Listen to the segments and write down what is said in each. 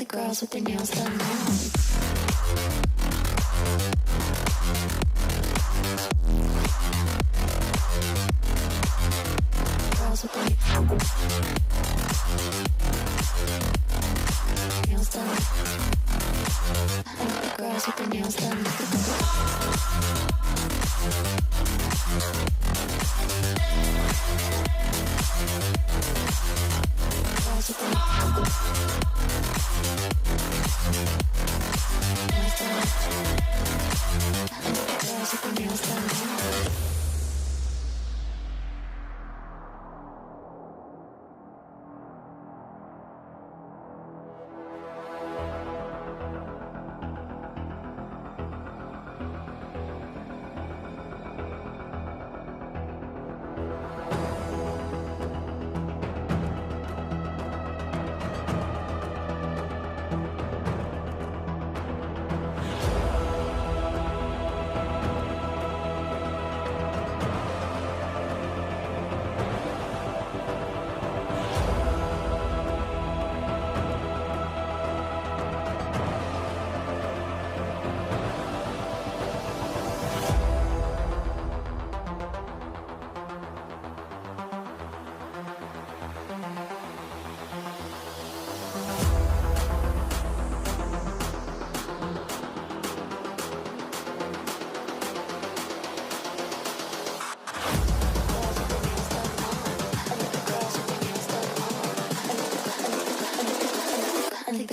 girls with their nails done now. Girls with their nails done. I like the girls with their nails done. Girls with their nails done.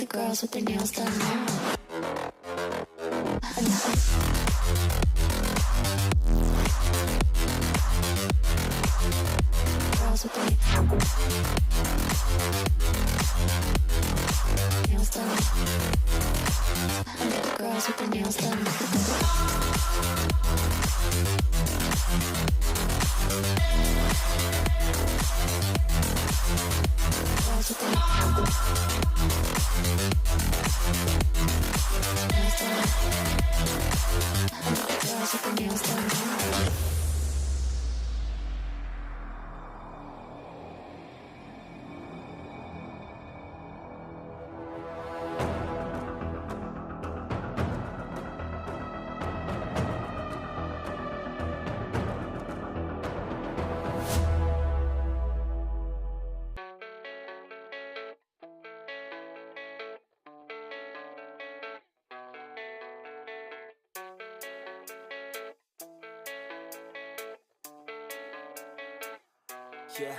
Girls with their nails done now. Girls with their nails done. I like the girls with their nails done. Girls with their Yeah,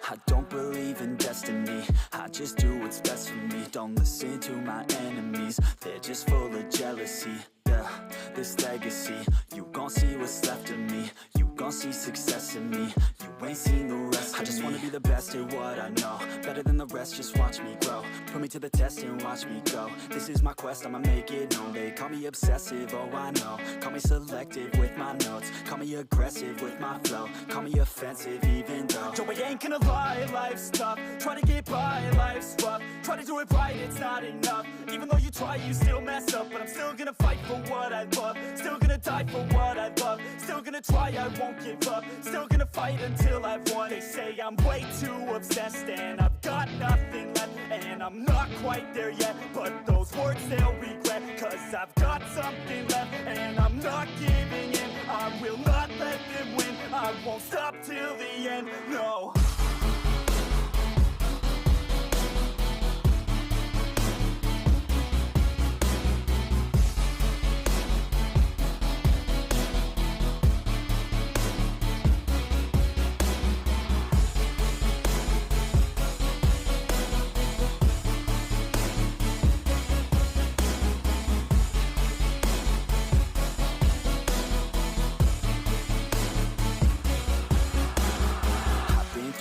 I don't believe in destiny, I just do what's best for me. Don't listen to my enemies, they're just full of jealousy. Yeah, this legacy, you gon' see what's left of me. You gon' see success in me, you ain't seen the rest of me. I just wanna be the best at what I know, better than the rest, just watch me grow. Put me to the test and watch me go. This is my quest, I'ma make it known. They call me obsessive, oh I know. Call me selective with my notes, call me aggressive with my flow. Call me offensive even though Joe, I ain't gonna lie, life's tough. Try to get by, life's rough. Try to do it right, it's not enough. Even though you try, you still mess up. But I'm still gonna fight for what I love, still gonna die for what I love, still gonna try, I won't give up, still gonna fight until I've won. They say I'm way too obsessed and I've got nothing left, and I'm not quite there yet, but those words they'll regret, cause I've got something left and I'm not giving in. I will not let them win, I won't stop till the end, no.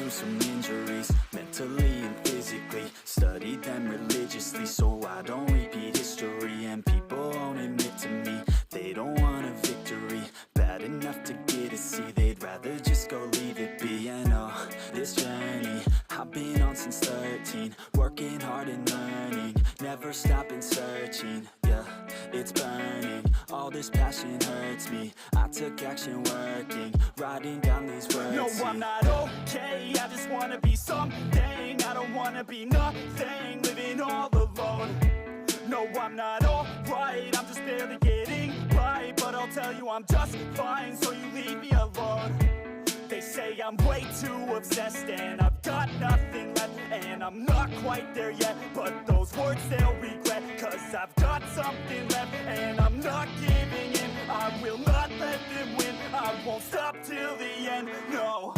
Some injuries, mentally and physically. Studied them religiously so I don't repeat history. And people won't admit to me they don't want a victory bad enough to get a C. They'd rather just go leave it be. And oh, this journey I've been on since 13, working hard and learning, never stopping searching. Yeah, it's burning, all this passion hurts me. I took action working, writing down these words. No, I'm not okay, I just wanna be something. I don't wanna be nothing, living all alone. alone. No, I'm not alright, I'm just barely getting by. But I'll tell you I'm just fine, so you leave me alone. They say I'm way too obsessed and I've got nothing left, and I'm not quite there yet, but those words they'll regret, cause I've got something left and I'm not giving in. I will not let them win, I won't stop till the end, no.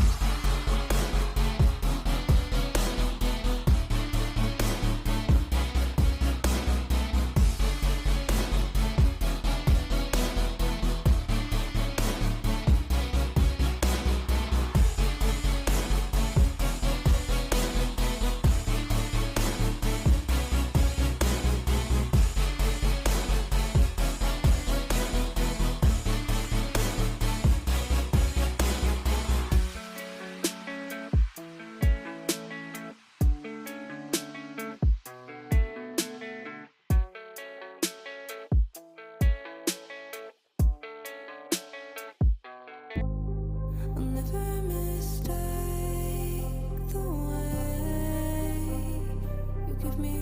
I'll never mistake the way you give me